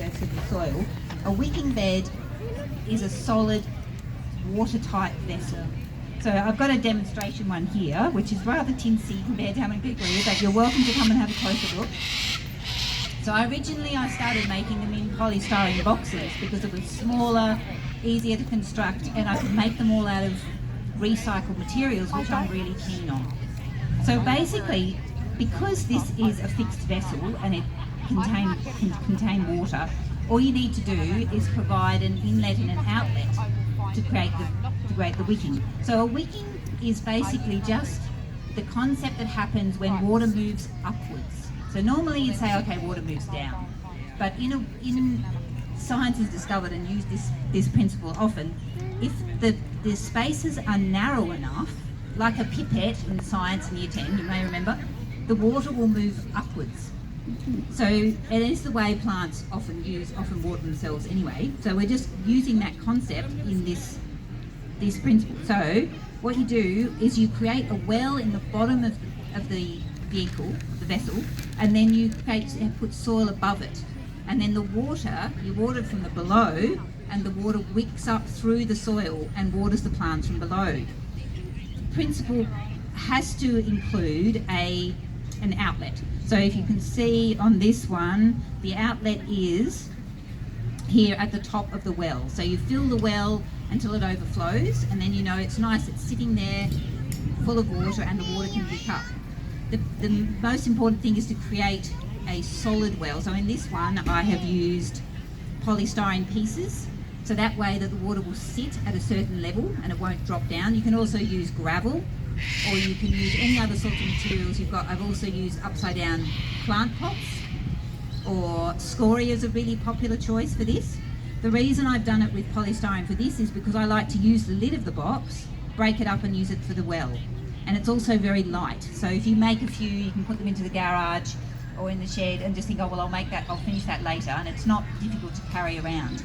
surface of the soil. A wicking bed is a solid, watertight vessel. So I've got a demonstration one here, which is rather tinsy compared to how many people it is, but you're welcome to come and have a closer look. So originally I started making them in polystyrene boxes because it was smaller, easier to construct, and I could make them all out of recycled materials, which I'm really keen on. So basically, because this is a fixed vessel and it can contain water, all you need to do is provide an inlet and an outlet to create the wicking. So a wicking is basically just the concept that happens when water moves upwards. So normally you'd say, okay, water moves down. But in science has discovered and used this principle often, if the spaces are narrow enough, like a pipette in science in year 10, you may remember, the water will move upwards. So it is the way plants often water themselves anyway. So we're just using that concept in this principle. So what you do is you create a well in the bottom of the vehicle, the vessel, and then you put soil above it. And then you water it from the below, and the water wicks up through the soil and waters the plants from below. The principle has to include an outlet. So if you can see on this one, the outlet is here at the top of the well. So you fill the well until it overflows, and then you know it's nice, it's sitting there full of water and the water can pick up. The most important thing is to create a solid well. So in this one I have used polystyrene pieces, so that way that the water will sit at a certain level and it won't drop down. You can also use gravel, or you can use any other sorts of materials you've got. I've also used upside down plant pots, or scoria is a really popular choice for this. The reason I've done it with polystyrene for this is because I like to use the lid of the box, break it up and use it for the well. And it's also very light. So if you make a few, you can put them into the garage or in the shed and just think, oh well, I'll finish that later, and it's not difficult to carry around.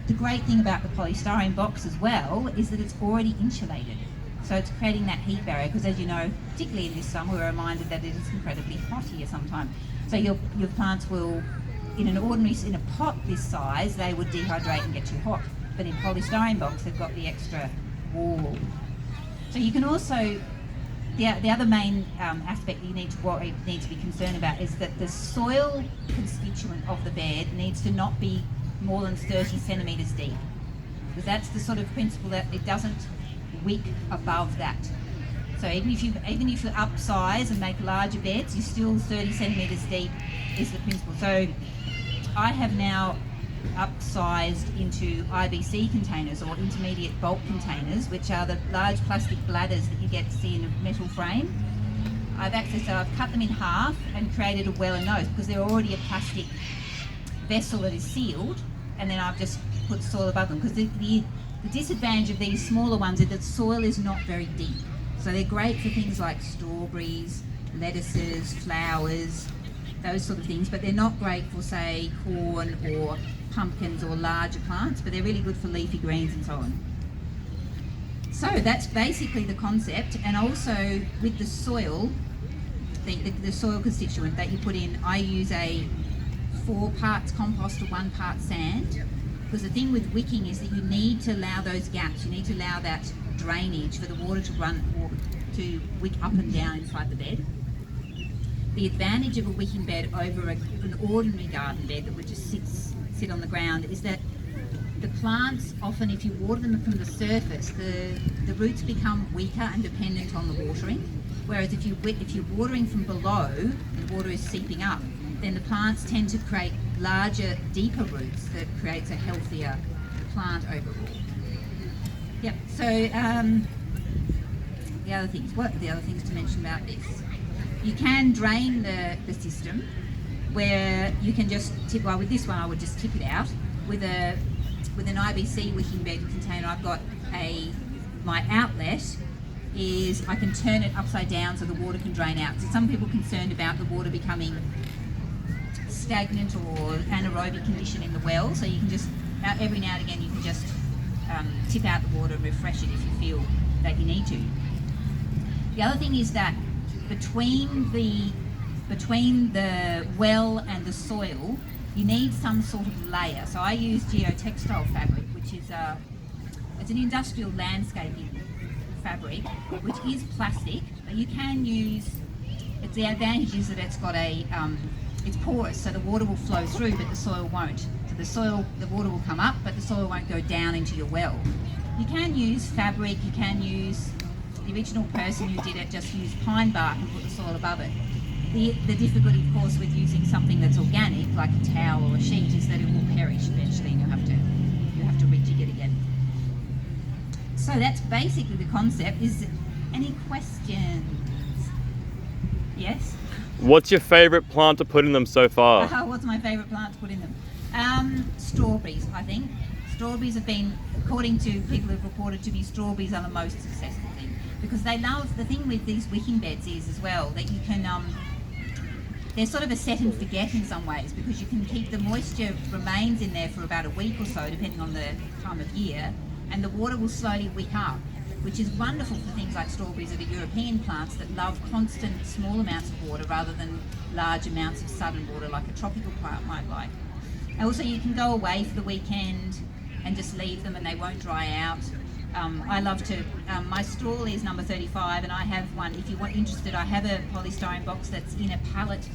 The great thing about the polystyrene box as well is that it's already insulated. So it's creating that heat barrier, because as you know, particularly in this summer, we're reminded that it is incredibly hot here sometimes. So your plants will, in a pot this size, they would dehydrate and get too hot. But in polystyrene box, they've got the extra wall. So you can also, the other main aspect that you need to be concerned about is that the soil constituent of the bed needs to not be more than 30 centimetres deep, because that's the sort of principle that it doesn't wick above that. So even if you upsize and make larger beds, you're still 30 centimetres deep is the principle. So I have now upsized into IBC containers, or intermediate bulk containers, which are the large plastic bladders that you get to see in a metal frame. I've cut them in half and created a well and nose, because they're already a plastic vessel that is sealed, and then I've just put soil above them, because the disadvantage of these smaller ones is that soil is not very deep. So they're great for things like strawberries, lettuces, flowers, those sort of things, but they're not great for, say, corn or pumpkins or larger plants, but they're really good for leafy greens and so on. So that's basically the concept. And also with the soil, the soil constituent that you put in, I use a 4 parts compost to 1 part sand, because the thing with wicking is that you need to allow those gaps, you need to allow that drainage for the water to run or to wick up and down inside the bed. The advantage of a wicking bed over an ordinary garden bed that would just sit on the ground is that the plants often, if you water them from the surface, the roots become weaker and dependent on the watering. Whereas if you're watering from below and the water is seeping up, then the plants tend to create larger, deeper roots that creates a healthier plant overall. Yep. So what are the other things to mention about this? You can drain the system, where you can just tip. Well, with this one, I would just tip it out with an IBC wicking bed container. I've got my outlet is I can turn it upside down so the water can drain out. So some people are concerned about the water becoming stagnant or anaerobic condition in the well. So you can just every now and again you can just tip out the water and refresh it if you feel that you need to. The other thing is that between the well and the soil, you need some sort of layer. So I use geotextile fabric, which is it's an industrial landscaping fabric, which is plastic. But you can use. The advantage is that it's got it's porous, so the water will flow through, but the soil won't. So the water will come up, but the soil won't go down into your well. You can use fabric. You can use the original person who did it just used pine bark and put the soil above it. The difficulty, of course, with using something that's organic, like a towel or a sheet, is that it will perish eventually, and you have to rejig it again. So that's basically the concept. Is any questions? Yes. What's your favourite plant to put in them so far? What's my favourite plant to put in them? Strawberries, I think. Strawberries have been, according to people who've reported to me, strawberries are the most successful thing. Because they love, the thing with these wicking beds is as well, that you can, they're sort of a set and forget in some ways, because you can keep the moisture remains in there for about a week or so, depending on the time of year, and the water will slowly wick up, which is wonderful for things like strawberries that are European plants that love constant small amounts of water rather than large amounts of sudden water like a tropical plant might like. And also you can go away for the weekend and just leave them and they won't dry out. I love to, my stall is number 35 and I have one, if you're interested, I have a polystyrene box that's in a pallet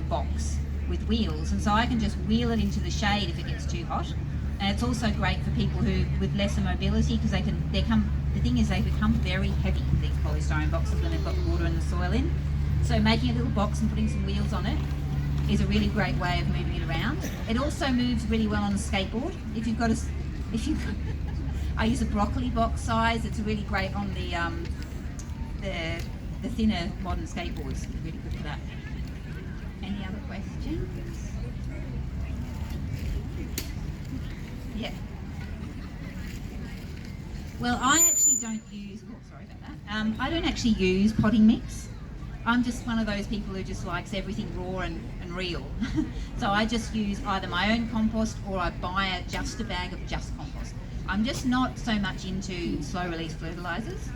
box with wheels, and so I can just wheel it into the shade if it gets too hot. And it's also great for people who with lesser mobility, because the thing is they become very heavy, these polystyrene boxes, when they've got the water and the soil in. So making a little box and putting some wheels on it is a really great way of moving it around. It also moves really well on a skateboard. I use a broccoli box size. It's really great on the thinner modern skateboards. Really good for that. Any other questions? Yeah. Well, I actually don't use. Oh, sorry about that. I don't actually use potting mix. I'm just one of those people who just likes everything raw and real. So I just use either my own compost or I buy just a bag of just compost. I'm just not so much into slow release fertilizers.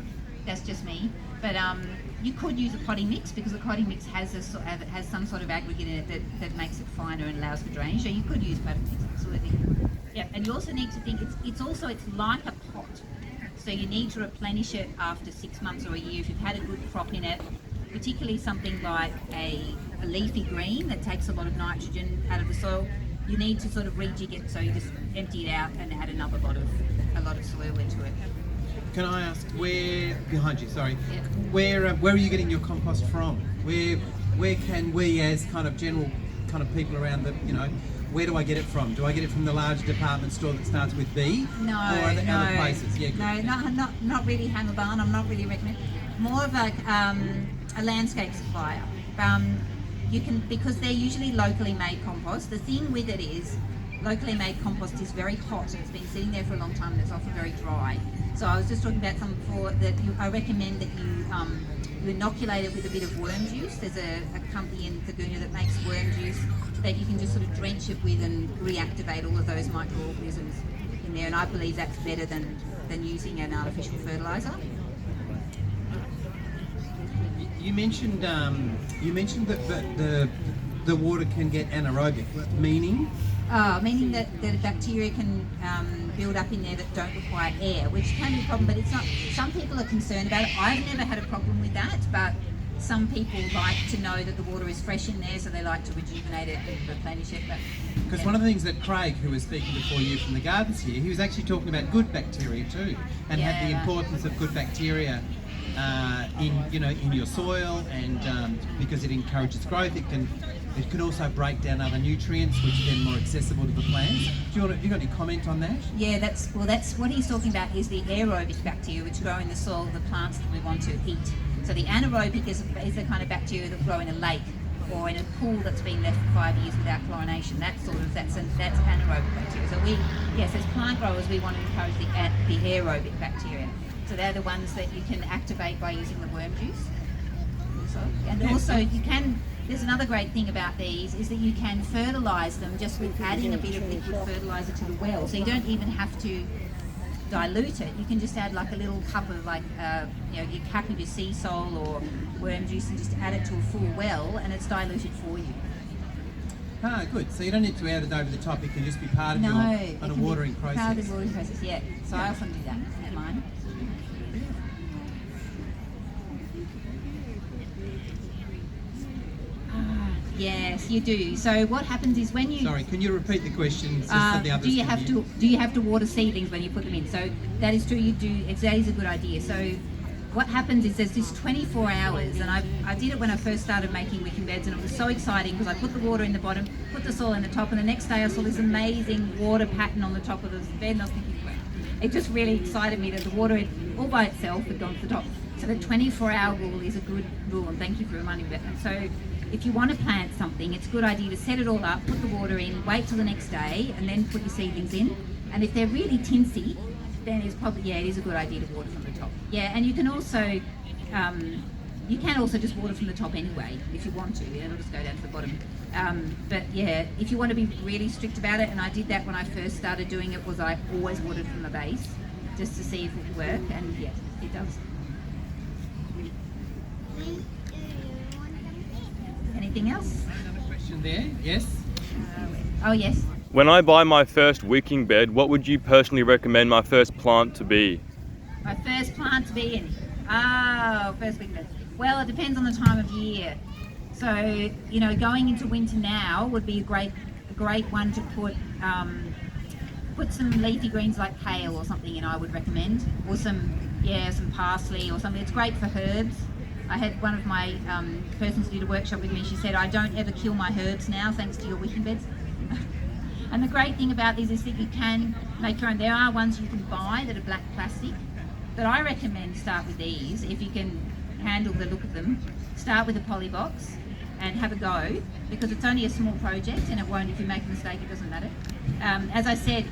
That's just me. But you could use a potting mix, because the potting mix has some sort of aggregate in it that makes it finer and allows for drainage. So you could use potting mix, absolutely. Yeah, and you also need to think it's like a pot. So you need to replenish it after 6 months or a year if you've had a good crop in it. Particularly something like a leafy green that takes a lot of nitrogen out of the soil. You need to sort of rejig it, so you just empty it out and add a lot of soil into it. Can I ask behind you? Sorry, yeah. Where are you getting your compost from? Where can we, as kind of general kind of people around where do I get it from? Do I get it from the large department store that starts with B? No, or are there other places? Yeah, good. No, not really Hammer Barn. I'm not really recommending. More of a landscape supplier. You can, because they're usually locally made compost. The thing with it is, locally made compost is very hot and it's been sitting there for a long time and it's often very dry. So I was just talking about some before that I recommend that you inoculate it with a bit of worm juice. There's a company in Laguna that makes worm juice that you can just sort of drench it with and reactivate all of those microorganisms in there. And I believe that's better than using an artificial fertilizer. You mentioned that the water can get anaerobic, meaning? Meaning that the bacteria can build up in there that don't require air, which can be a problem, but it's not. Some people are concerned about it. I've never had a problem with that, but some people like to know that the water is fresh in there, so they like to rejuvenate it and replenish it. Because one of the things that Craig, who was speaking before you from the gardens here, he was actually talking about good bacteria too, and had the importance of good bacteria in your soil, and because it encourages growth, it can also break down other nutrients, which are then more accessible to the plants. You got any comment on that? Yeah, that's what he's talking about is the aerobic bacteria which grow in the soil of the plants that we want to eat. So the anaerobic is the kind of bacteria that grow in a lake or in a pool that's been left for 5 years without chlorination. That's anaerobic bacteria. So as plant growers, we want to encourage the aerobic bacteria. So they're the ones that you can activate by using the worm juice. There's another great thing about these is that you can fertilise them just with adding a bit of liquid fertiliser to the well. So you don't even have to dilute it. You can just add like a little cup of your cap of your sea salt or worm juice and just add it to a full well, and it's diluted for you. Ah, good. So you don't need to add it over the top. It can just be part of No, your it on a can be watering process. part of the watering process, yeah. So I often do that in mine. Yes, you do. So what happens is when you Sorry, can you repeat the question just so the others do you can have hear? to water seedlings when you put them in? So that is true. You do. That is a good idea. So what happens is there's this 24 hours, and I did it when I first started making wicking beds, and it was so exciting because I put the water in the bottom, put the soil in the top, and the next day I saw this amazing water pattern on the top of the bed, and I was thinking, wow, it just really excited me that the water all by itself had gone to the top. So the 24-hour rule is a good rule, and thank you for reminding me of that. So if you want to plant something, it's a good idea to set it all up, put the water in, wait till the next day, and then put your seedlings in. And if they're really tinsy, then it's probably, it is a good idea to water from the top. Yeah, and you can also just water from the top anyway if you want to. It'll just go down to the bottom. But yeah, if you want to be really strict about it, and I did that when I first started doing it, was I always watered from the base just to see if it would work, and yeah, it does. Anything else? Another question there. Yes. Oh yes. When I buy my first wicking bed, what would you personally recommend my first plant to be? My first plant to be in. First wicking bed. Well, it depends on the time of year. So, you know, going into winter now would be a great one to put some leafy greens like kale or something in, I would recommend. Or some parsley or something. It's great for herbs. I had one of my persons who did a workshop with me, she said, I don't ever kill my herbs now thanks to your wicking beds. And the great thing about these is that you can make your own. There are ones you can buy that are black plastic, but I recommend start with these if you can handle the look of them. Start with a poly box and have a go, because it's only a small project and it won't, if you make a mistake, it doesn't matter. As I said,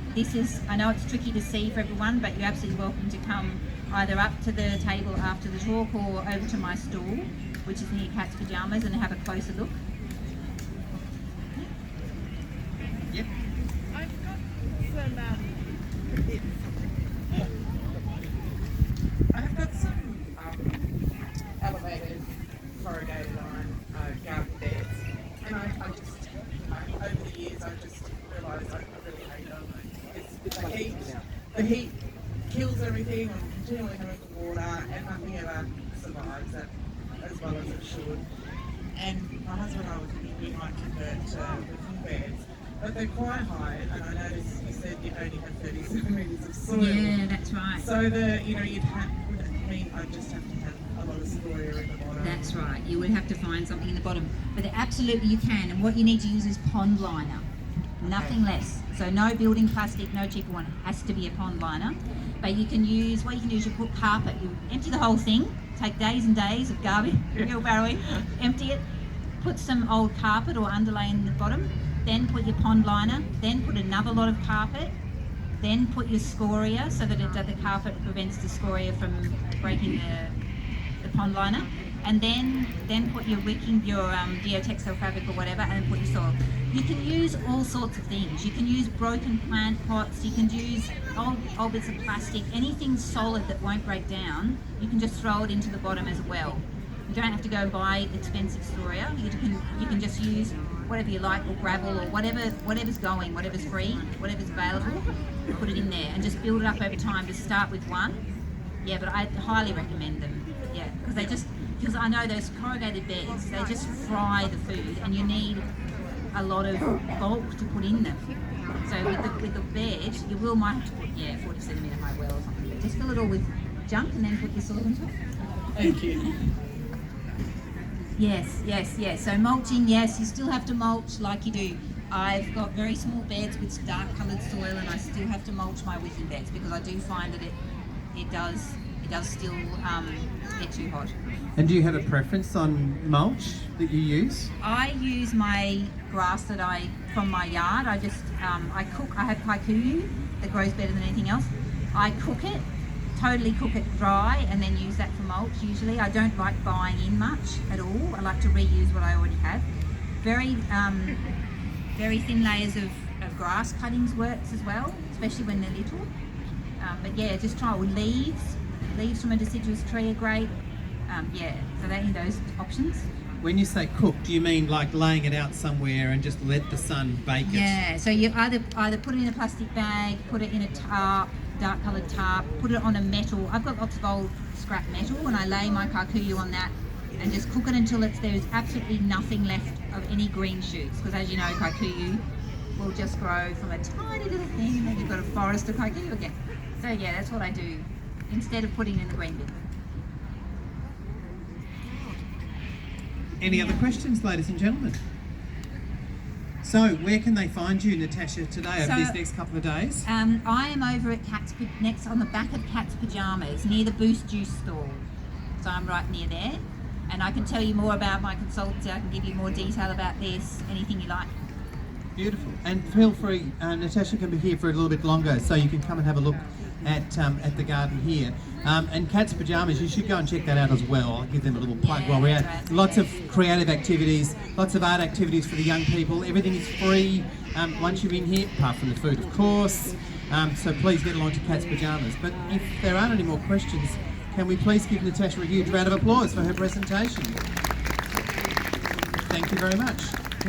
I know it's tricky to see for everyone, but you're absolutely welcome to come either up to the table after the talk or over to my stall, which is near Cat's Pyjamas, and have a closer look. Yep. I've got some bits. I've got some elevated corrugated iron garden beds, and I just, over the years, I just realised I really hate them. It's the heat kills everything. I'm continually having the water, and nothing ever survives it as well as it should. And my husband and I were thinking we might convert to wicking beds, but they're quite high, and I noticed you said you only have 30 centimetres of soil. Yeah, that's right. So would that mean I just have to have a lot of scoria in the bottom? That's right. You would have to find something in the bottom, but absolutely you can. And what you need to use is pond liner, nothing less. So no building plastic, no cheaper one. It has to be a pond liner. But you can use you put carpet. You empty the whole thing. Take days and days of garbage, wheelbarrowing, empty it. Put some old carpet or underlay in the bottom. Then put your pond liner. Then put another lot of carpet. Then put your scoria so that the carpet prevents the scoria from breaking the pond liner. And then put your wicking, your geotextile fabric or whatever, and then put your soil. You can use all sorts of things. You can use broken plant pots. You can use old bits of plastic. Anything solid that won't break down, you can just throw it into the bottom as well. You don't have to go and buy expensive scoria. You can just use whatever you like, or gravel, or whatever's going, whatever's free, whatever's available. Put it in there and just build it up over time. Just start with one. Yeah, but I highly recommend them. Yeah, because I know those corrugated beds, they just fry the food, and you need a lot of bulk to put in them. So with the bed, you might have to put 40 centimetre high well or something. But just fill it all with junk and then put your soil on top. Thank you. Yes. So mulching, yes, you still have to mulch like you do. I've got very small beds with dark coloured soil, and I still have to mulch my wicking beds because I do find that it does still get too hot. And do you have a preference on mulch that you use? I use my grass from my yard. I just I cook. I have kikuyu that grows better than anything else. I cook it, totally cook it dry, and then use that for mulch. Usually, I don't like buying in much at all. I like to reuse what I already have. Very thin layers of grass cuttings works as well, especially when they're little. But yeah, just try with leaves. Leaves from a deciduous tree are great. So those options. When you say cook, do you mean like laying it out somewhere and just let the sun bake it? Yeah, so you either put it in a plastic bag, put it in a tarp, dark coloured tarp, put it on a metal. I've got lots of old scrap metal, and I lay my kikuyu on that and just cook it until there's absolutely nothing left of any green shoots, because as you know, kikuyu will just grow from a tiny little thing and then you've got a forest of kikuyu again. So yeah, that's what I do instead of putting it in the green bin. Any other questions, ladies and gentlemen? So, where can they find you, Natasha, today over these next couple of days? I am over at next on the back of Cat's Pyjamas, near the Boost Juice stall. So I'm right near there, and I can tell you more about my consultancy. I can give you more detail about this, anything you like. Beautiful. And feel free, Natasha can be here for a little bit longer, so you can come and have a look at the garden here. And Cat's Pyjamas, you should go and check that out as well. I'll give them a little plug while we're at. Lots of creative activities, lots of art activities for the young people. Everything is free once you're in here, apart from the food, of course. So please get along to Cat's Pyjamas. But if there aren't any more questions, can we please give Natasha a huge round of applause for her presentation? Thank you very much.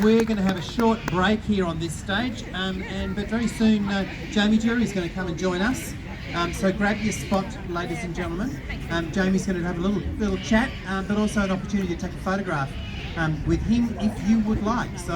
We're going to have a short break here on this stage, but very soon Jamie Jury is going to come and join us. So grab your spot, ladies and gentlemen. Jamie's going to have a little chat, but also an opportunity to take a photograph with him if you would like. So